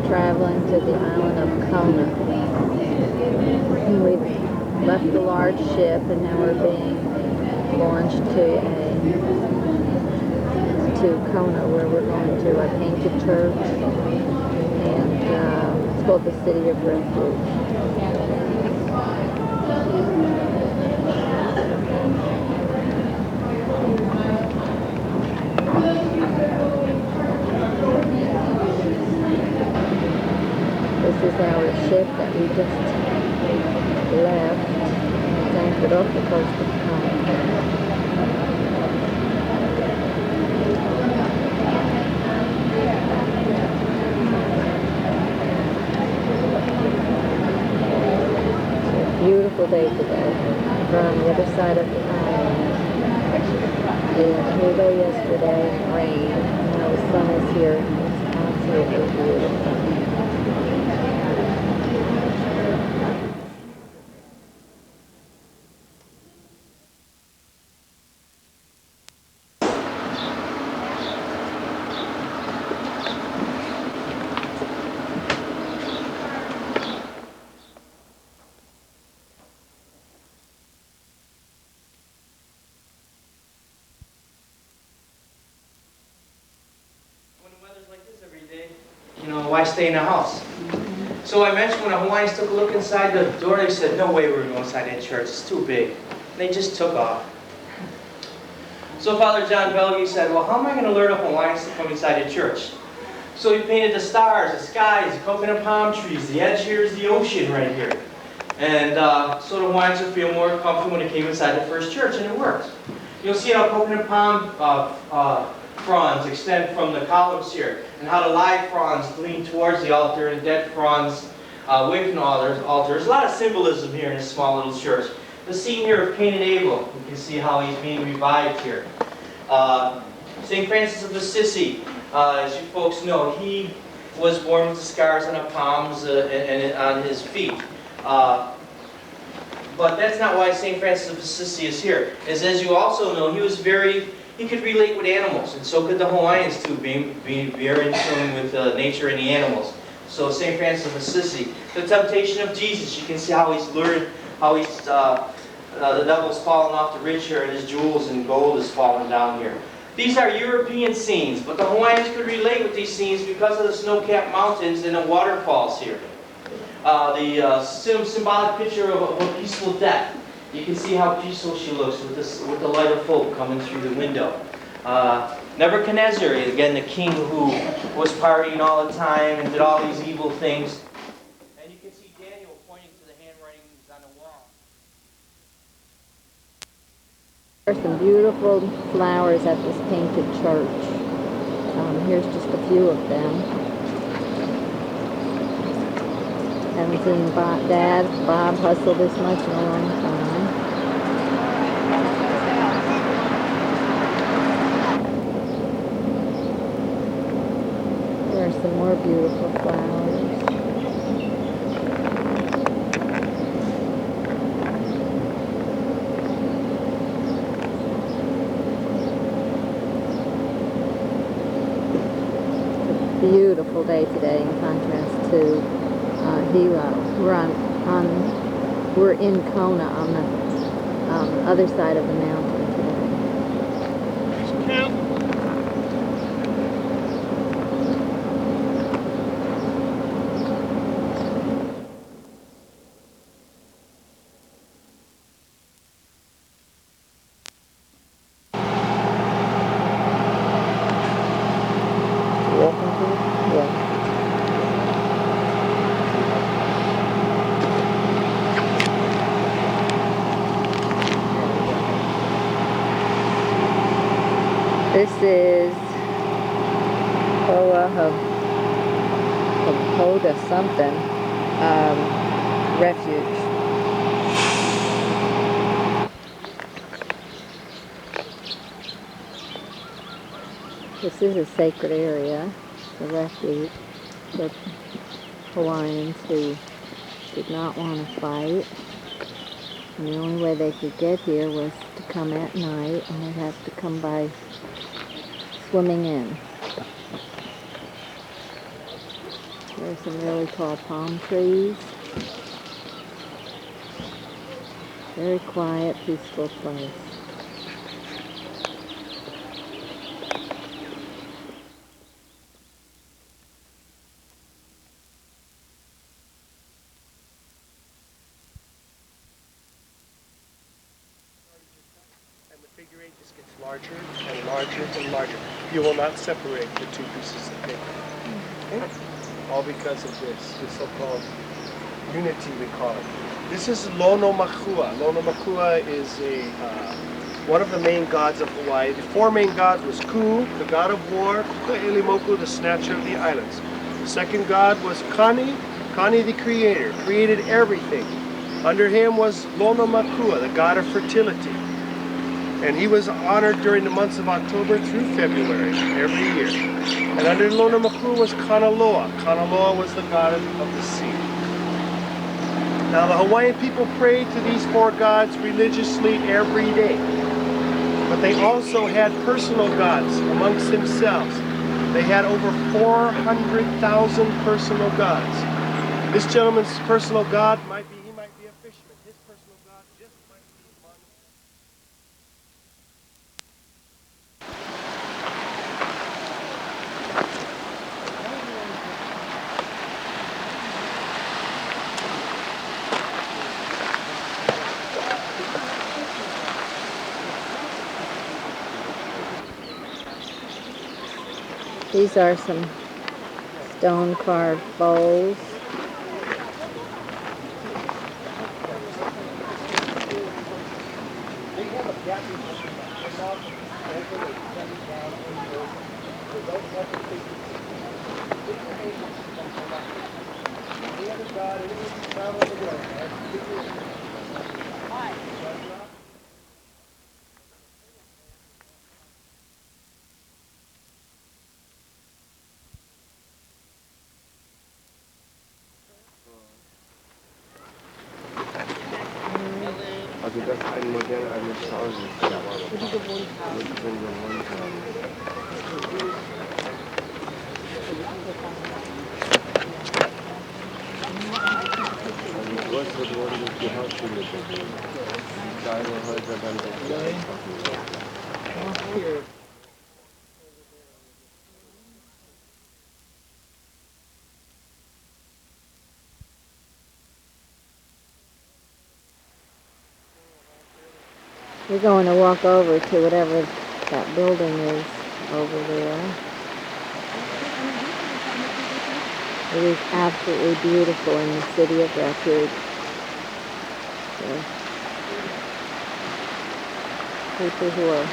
traveling to the island of Kona. We've left the large ship and now we're being launched to Kona, where we're going to a painted church, and it's called the City of Refuge. This is our ship that we just left. It's anchored off the coast of Kona. Beautiful day today. We're on the other side of the island. We had Hugo yesterday, rain, and now the sun is here. It's absolutely beautiful. Why stay in the house? So I mentioned when the Hawaiians took a look inside the door, they said, no way we're going inside that church, it's too big. And they just took off. So Father John Belge said, well, how am I going to lure the Hawaiians to come inside the church? So he painted the stars, the skies, the coconut palm trees, the edge here is the ocean right here. And so the Hawaiians would feel more comfortable when they came inside the first church, and it worked. You'll see how coconut palm fronds extend from the columns here, and how the live fronds lean towards the altar and dead fronds away from the altar. There's a lot of symbolism here in this small little church. The scene here of Cain and Abel, you can see how he's being revived here. St. Francis of Assisi, as you folks know, he was born with the scars on the palms and on his feet. But that's not why St. Francis of Assisi is here. As you also know, he could relate with animals, and so could the Hawaiians too, being very in tune with nature and the animals. So St. Francis of Assisi, the temptation of Jesus, you can see how he's lured, how the devil's falling off the ridge here, and his jewels and gold is falling down here. These are European scenes, but the Hawaiians could relate with these scenes because of the snow-capped mountains and the waterfalls here. The symbolic picture of a peaceful death. You can see how peaceful she looks with the light of hope coming through the window. Nebuchadnezzar, again, the king who was partying all the time and did all these evil things. And you can see Daniel pointing to the handwritings on the wall. There are some beautiful flowers at this painted church. Here's just a few of them. Haven't seen Bob hustle this much in a long time. There are some more beautiful flowers. It's a beautiful day today in contrast to Hilo. We're in Kona on the other side of the mountain today. Welcome to This is Hoa Hakoda something refuge. This is a sacred area, the refuge for Hawaiians who did not want to fight. And the only way they could get here was to come at night, and they'd have to come by swimming in. There's some really tall palm trees. Very quiet, peaceful place. And the figure eight just gets larger and larger and larger. You will not separate the two pieces of paper. Okay? All because of this so-called unity, we call it. This is Lono Makua. Lono Makua is one of the main gods of Hawaii. The four main gods was Ku, the god of war, Kukailimoku, the snatcher of the islands. The second god was Kani, Kani the creator, created everything. Under him was Lono Makua, the god of fertility. And he was honored during the months of October through February every year. And under Lono Makua was Kanaloa. Kanaloa was the god of the sea. Now the Hawaiian people prayed to these four gods religiously every day. But they also had personal gods amongst themselves. They had over 400,000 personal gods. This gentleman's personal god might be a fisherman. His personal god just might be one. These are some stone carved bowls. Also das ist ein Modell eines Hauses. Wo die gewohnt haben. Also größer wurden durch die Hausschule bewohnt. Kleine Häuser dann weg. We're going to walk over to whatever that building is over there. It is absolutely beautiful in the city of Refuge. So, people who are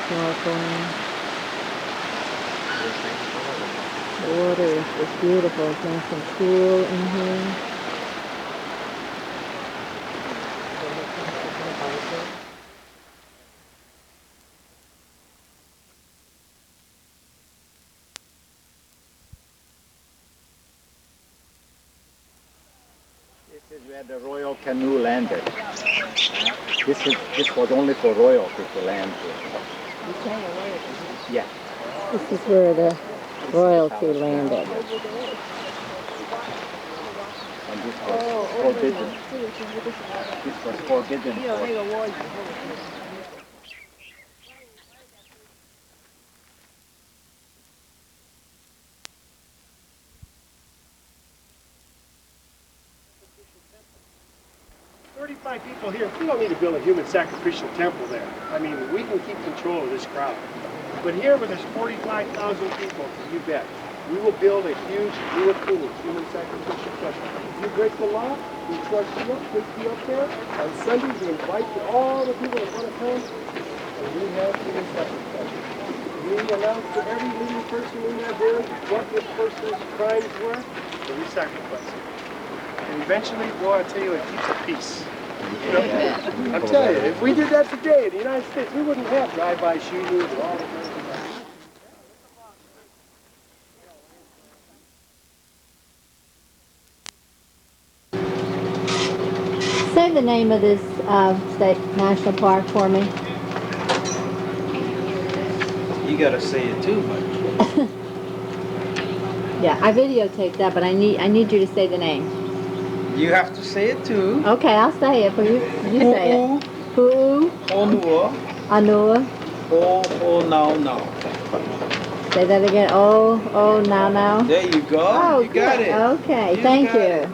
snorkeling. The water is just beautiful. It's nice and cool in here. This is where the royal canoe landed. This was only for royalty to land here. Yeah. This is where the royalty landed. And this was forbidden. This was forbidden. People here, we don't need to build a human sacrificial temple there. I mean, we can keep control of this crowd. But here, where there's 45,000 people, you bet, we will build a huge Iwakuni, human sacrificial temple. If you break the law, we trust you up, take you up there. On Sundays, we invite all the people that want to come, and we have human sacrifice. We announce to every living person in that village what this person's crimes were, and we sacrifice it. And eventually, boy, I tell you, it keeps the peace. You know? I'm telling you, if we did that today in the United States, we wouldn't have drive-by shootings and all the things. Say the name of this state national park for me. You gotta say it too, but Yeah, I videotaped that, but I need you to say the name. You have to say it too. Okay, I'll say it for you. You say it. Pu'u Onua. Anua. Oh, now. Say that again. Oh, now. There you go. Oh, you got good. it. Okay, You thank got you. it.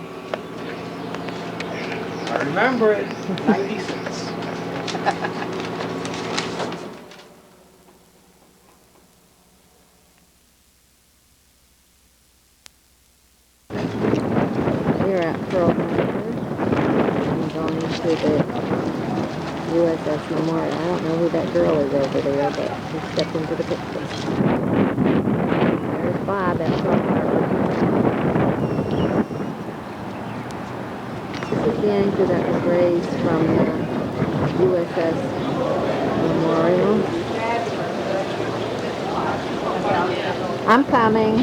I remember it. 90 cents. We're at Pearl Harbor. I'm going to the USS Memorial. I don't know who that girl is over there, but she stepped into the picture. There's Bob at Pearl Harbor. This is the anchor that was raised from the USS Memorial. I'm coming.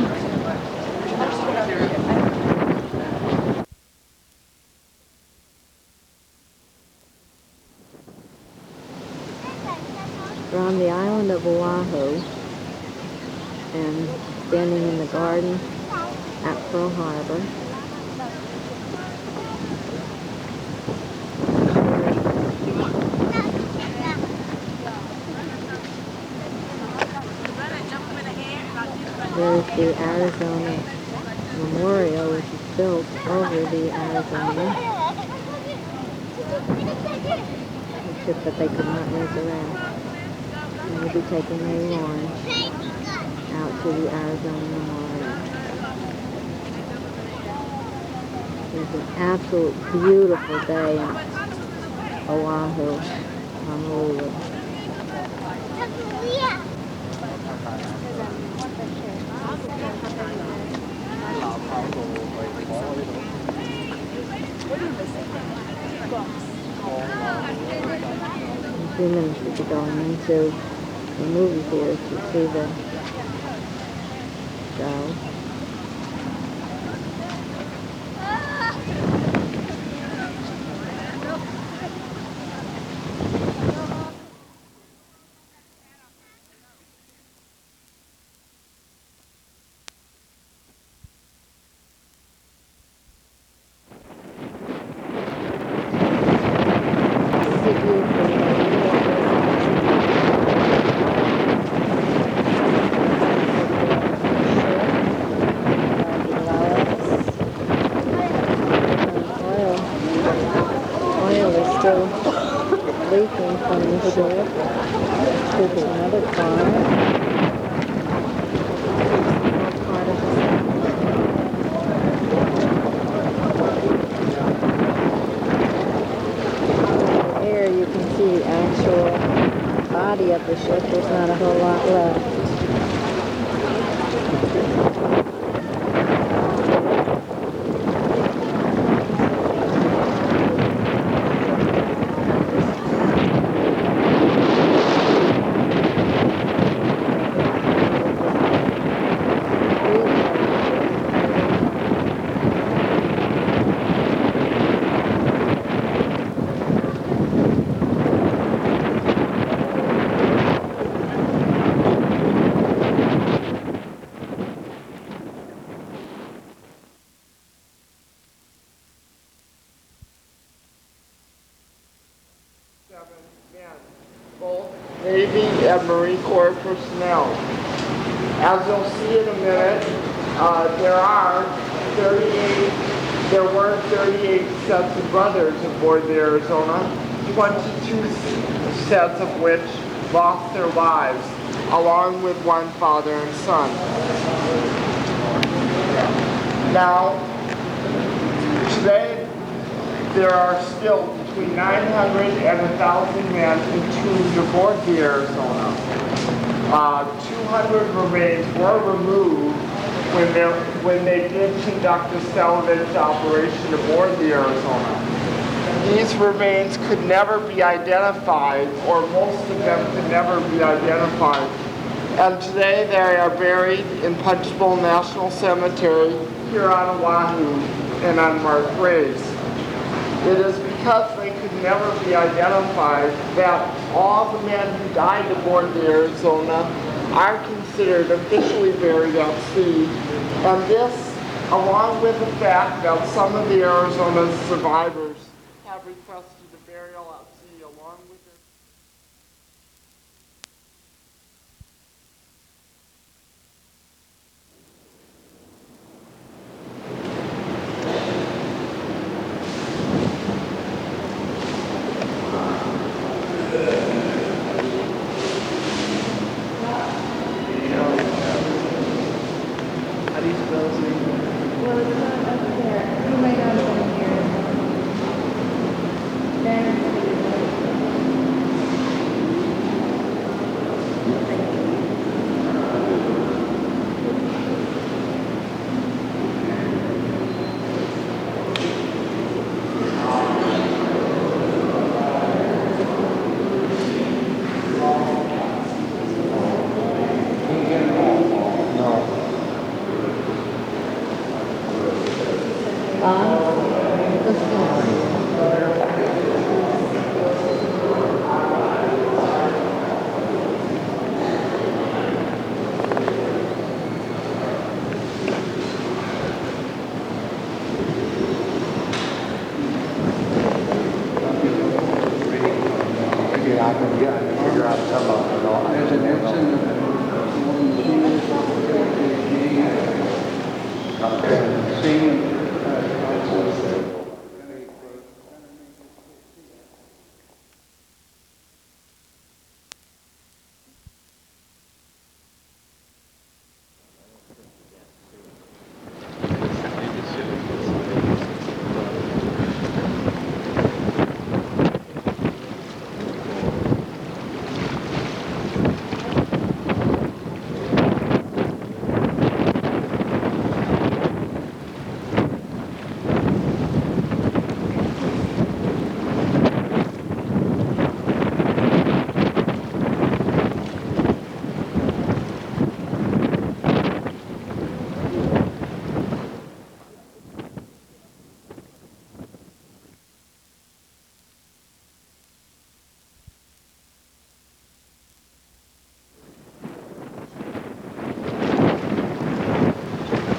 We're on the island of Oahu and standing in the garden at Pearl Harbor. There's the Arizona Memorial, which is built over the Arizona, the ship that they could not resurrect. And we'll be taking May Lawrence out to the Arizona Memorial. It's an absolute beautiful day in Oahu, Honolulu. In a few minutes we'll be going into the movie theater to see the show. This is a view from the oil is still leaking from the ship. This is another car. Part of the air, you can see the actual body of the ship. There's not a whole lot left. Both Navy and Marine Corps personnel. As you'll see in a minute, there were 38 sets of brothers aboard the Arizona, 22 sets of which lost their lives, along with one father and son. Now, today, there are still between 900 and 1,000 men entombed aboard the Arizona. 200 remains were removed when they did conduct a salvage operation aboard the Arizona. These remains could never be identified, or most of them could never be identified. And today they are buried in Punch Bowl National Cemetery here on Oahu in unmarked graves. It is because they could never be identified that all the men who died aboard the Arizona are considered considered officially buried at sea. And this, along with the fact that some of the Arizona survivors have requested a burial at sea along with their How do you spell his name? Well, it's not up there. You might not have been here. There.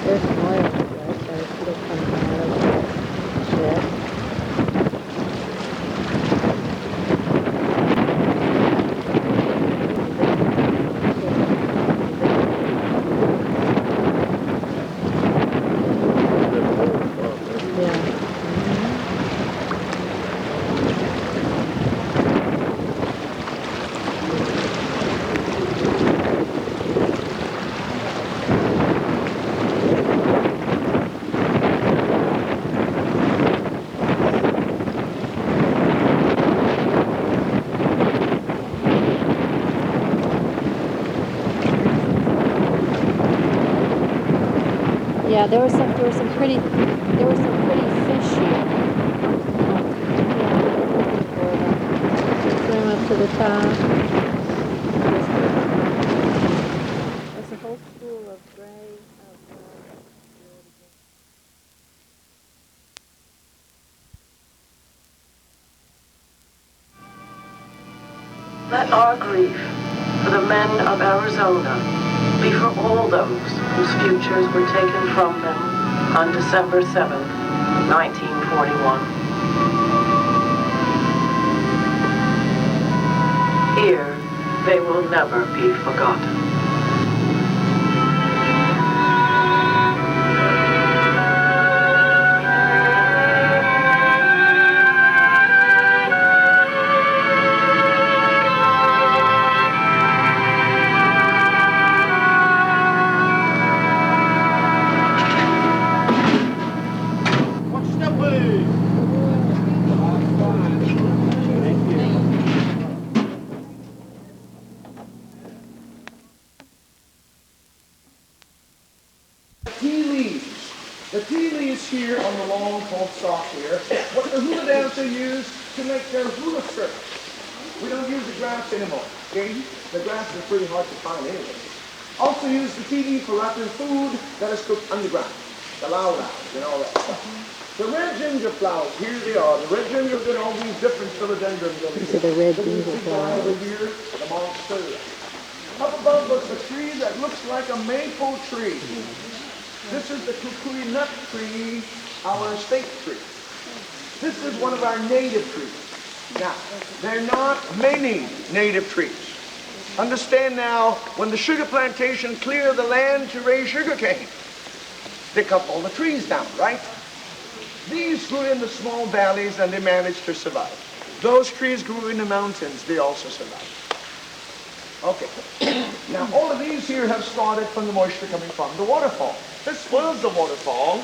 There's more of it right there. Should have come out of it. Yeah. Yeah, there were some pretty fish here. Swim up to the top. There's a whole school of gray. Let our grief for the men of Arizona be for all those whose futures were taken from them on December 7th, 1941. Here, they will never be forgotten. The tea leaves here on the long pole stalk here, what the hula dancer used to make their hula skirts. We don't use the grass anymore, okay? The grass is pretty hard to find anyway. Also use the tea leaf for wrapping food that is cooked underground. The lao and all that stuff. The red ginger flowers, here they are. The red ginger get all these different philodendrons over These here. are the red Look at ginger this flower flowers. over here, the monstera. Up above was a tree that looks like a maple tree. This is the kukui nut tree, our state tree. This is one of our native trees. Now, they're not many native trees. Understand now, when the sugar plantation cleared the land to raise sugar cane, they cut all the trees down, right? These grew in the small valleys and they managed to survive. Those trees grew in the mountains, they also survived. Okay, now all of these here have started from the moisture coming from the waterfall. This was the waterfall.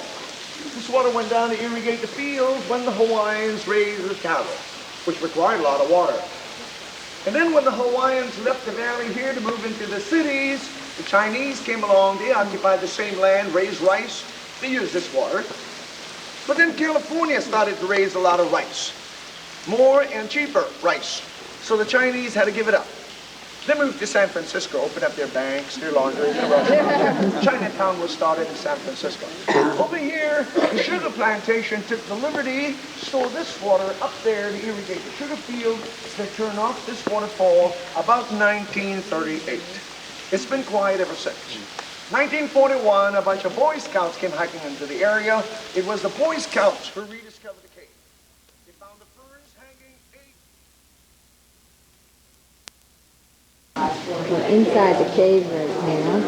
This water went down to irrigate the fields when the Hawaiians raised the cattle, which required a lot of water. And then when the Hawaiians left the valley here to move into the cities, the Chinese came along, they occupied the same land, raised rice, they used this water. But then California started to raise a lot of rice, more and cheaper rice. So the Chinese had to give it up. They moved to San Francisco, opened up their banks, their laundry, their restaurants. Chinatown was started in San Francisco. Over here, the sugar plantation took the liberty to store this water up there to irrigate the sugar field. They turned off this waterfall about 1938. It's been quiet ever since. 1941, a bunch of Boy Scouts came hiking into the area. It was the Boy Scouts who rediscovered the cave. They found the ferns hanging 8. We're inside the cave right now.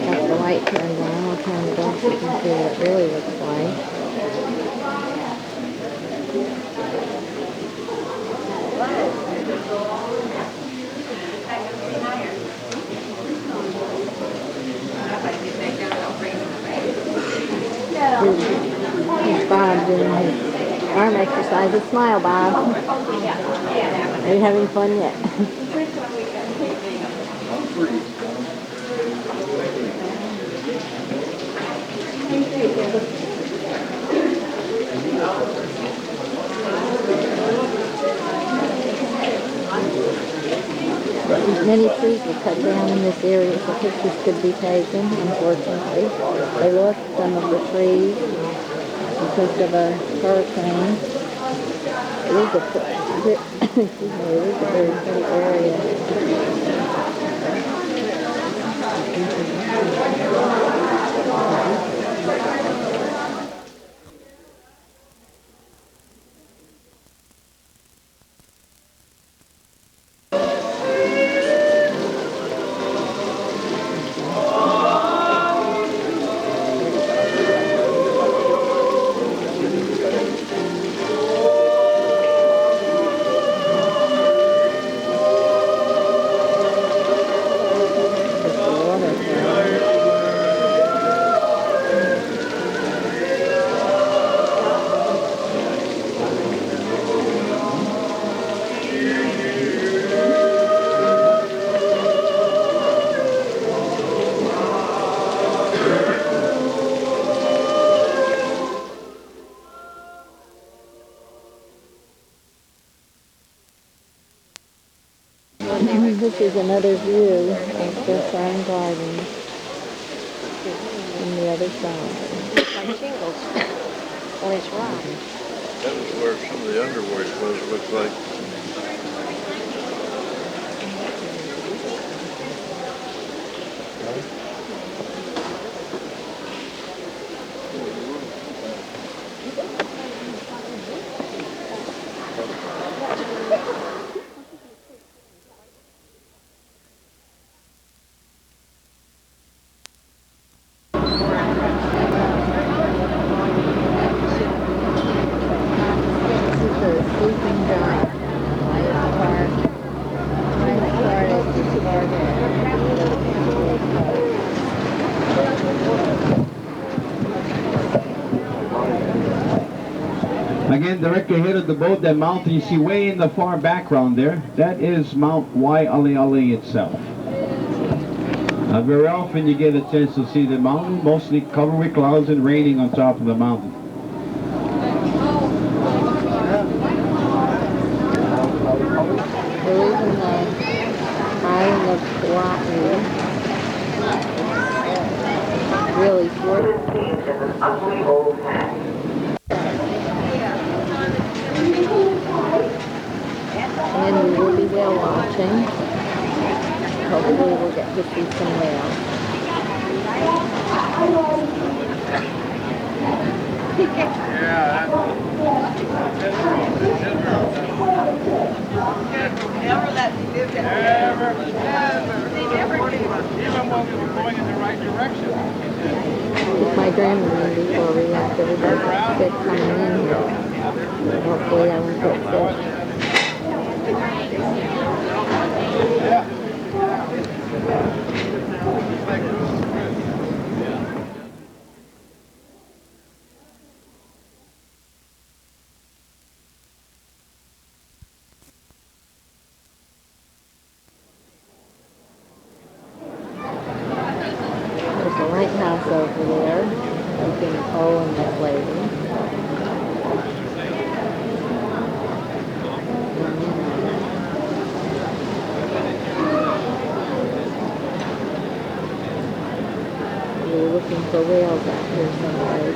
Got the light turned on. I'll turn it off so you can see what it really looks like. Here's Bob doing his arm exercises. Smile, Bob. Are you having fun yet? Many trees were cut down in this area so pictures could be taken, unfortunately. They lost some of the trees because of a hurricane. It is a very pretty area. This is another view of the Farm Gardens from the other side. Like shingles. Or it's rock. That is where some of the underwood was, it looks like. Again, directly ahead of the boat, that mountain you see way in the far background there, that is Mount Waialeale itself. Very often you get a chance to see the mountain, mostly covered with clouds and raining on top of the mountain. There is in the island of Kauai. Really short. An ugly old hag. And we will be whale watching. Maybe we'll get to see some whales. Never let me live that way. They never do. Even when we were going in the right direction. Keep my grandma before we left. Everybody got sick coming in here. Hopefully I won't get sick. There's a lighthouse over there. Keeping Nicole and this lady. We're looking for whales out here somewhere.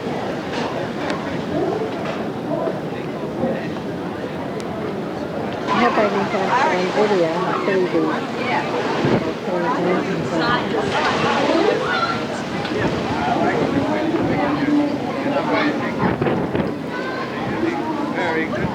I hope I can catch on video how pretty these mountains are. Very good.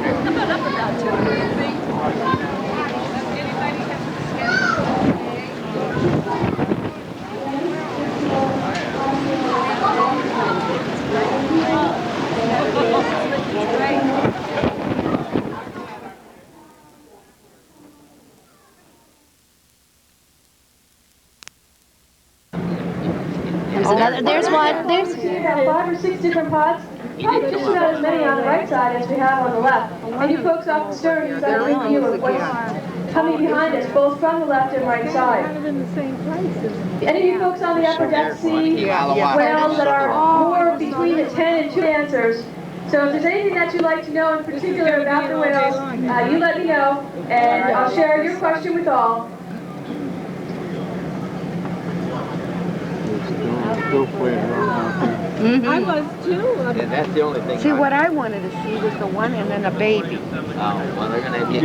There's one. There's about 5 or 6 different pods. Probably just about as many on the right side as we have on the left. And you folks off the stern, you've got a good view of what's coming behind us, both from the left and right side. Any of you folks on the upper deck see whales that are more between the 10 and 2 dancers. So if there's anything that you'd like to know in particular about the whales, you let me know, and I'll share your question with all. Still playing around out there. I was too. And that's the only thing. See, what I wanted to see was the one and then a baby. Oh, well, they're going to get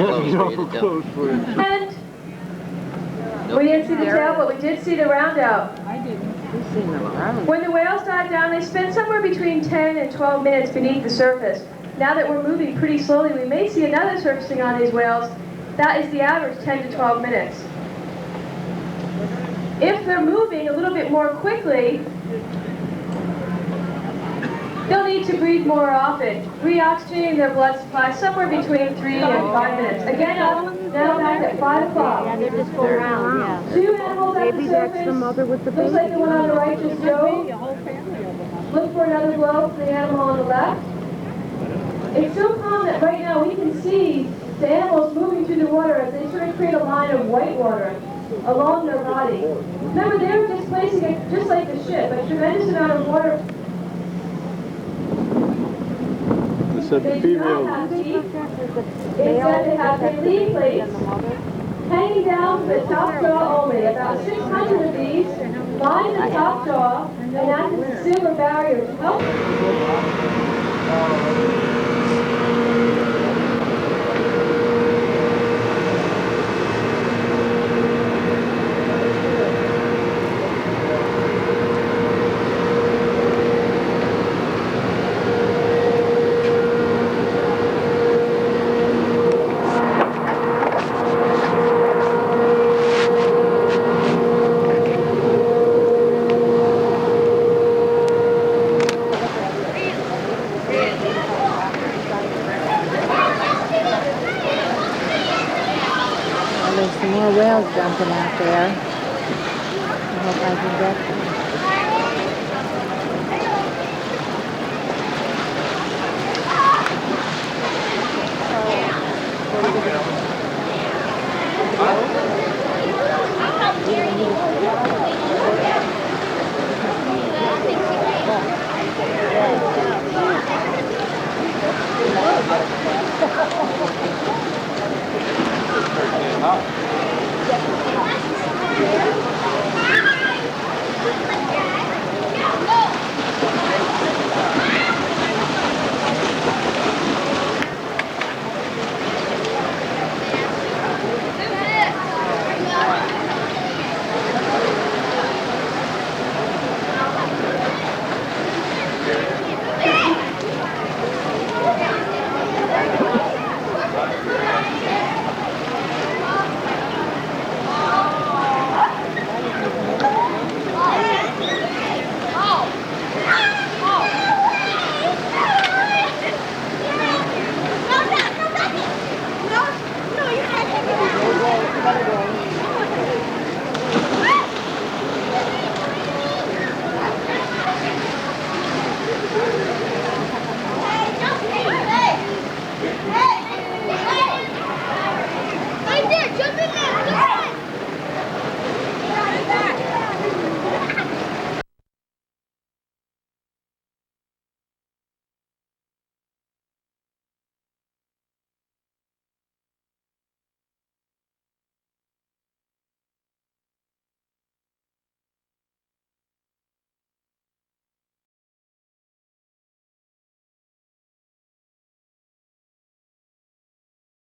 close for you to tell. And we didn't see the tail, but we did see the round out. I didn't. We've seen them around. When the whales dive down, they spend somewhere between 10 and 12 minutes beneath the surface. Now that we're moving pretty slowly, we may see another surfacing on these whales. That is the average, 10 to 12 minutes. If they're moving a little bit more quickly, they'll need to breathe more often. Reoxygenating their blood supply somewhere between 3 and 5 minutes. Again, now back at 5 o'clock. Yeah, they just go around, yeah. 2 animals at the Maybe that's surface. the mother with the baby. Looks like the one on the right just dove. Look for another blow for the animal on the left. It's so calm that right now we can see the animals moving through the water as they sort of create a line of white water along their body. Remember, they're displacing it just like the ship, a tremendous amount of water. They said the They do not female. have teeth. Instead, they have baleen plates hanging down to the top jaw only. About 600 of these line the top jaw and act as a silver barrier to help. There's some more whales jumping out there. I hope I can get them.